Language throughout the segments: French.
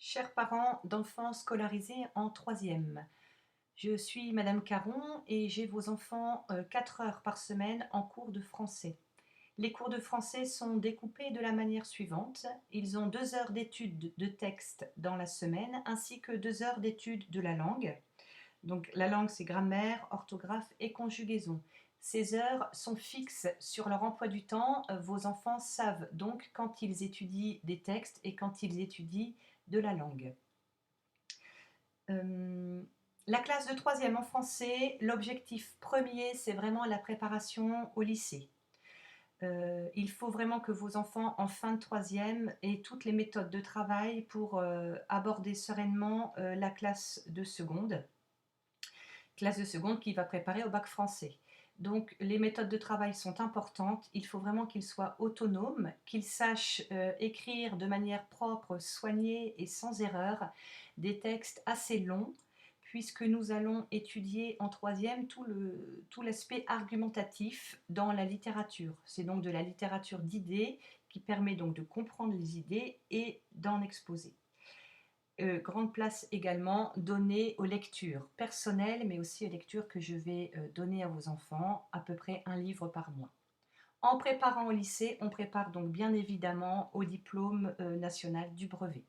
Chers parents d'enfants scolarisés en troisième, je suis Madame Caron et j'ai vos enfants 4 heures par semaine en cours de français. Les cours de français sont découpés de la manière suivante. Ils ont 2 heures d'études de texte dans la semaine ainsi que 2 heures d'études de la langue. Donc la langue, c'est grammaire, orthographe et conjugaison. Ces heures sont fixes sur leur emploi du temps. Vos enfants savent donc quand ils étudient des textes et quand ils étudient de la langue. La classe de troisième en français, l'objectif premier, c'est vraiment la préparation au lycée. Il faut vraiment que vos enfants en fin de troisième aient toutes les méthodes de travail pour aborder sereinement la classe de seconde qui va préparer au bac français. Donc les méthodes de travail sont importantes, il faut vraiment qu'ils soient autonomes, qu'ils sachent écrire de manière propre, soignée et sans erreur des textes assez longs, puisque nous allons étudier en troisième tout l'aspect argumentatif dans la littérature. C'est donc de la littérature d'idées qui permet donc de comprendre les idées et d'en exposer. Grande place également donnée aux lectures personnelles, mais aussi aux lectures que je vais donner à vos enfants, à peu près un livre par mois. En préparant au lycée, on prépare donc bien évidemment au diplôme national du brevet.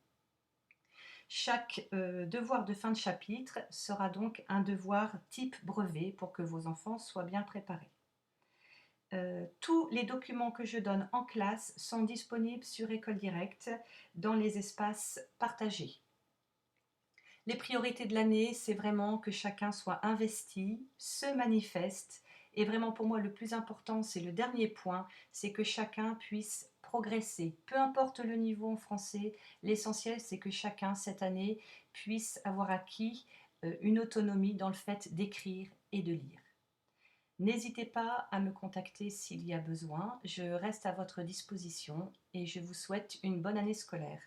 Chaque devoir de fin de chapitre sera donc un devoir type brevet pour que vos enfants soient bien préparés. Tous les documents que je donne en classe sont disponibles sur École Directe dans les espaces partagés. Les priorités de l'année, c'est vraiment que chacun soit investi, se manifeste. Et vraiment pour moi, le plus important, c'est le dernier point, c'est que chacun puisse progresser. Peu importe le niveau en français, l'essentiel, c'est que chacun, cette année, puisse avoir acquis une autonomie dans le fait d'écrire et de lire. N'hésitez pas à me contacter s'il y a besoin. Je reste à votre disposition et je vous souhaite une bonne année scolaire.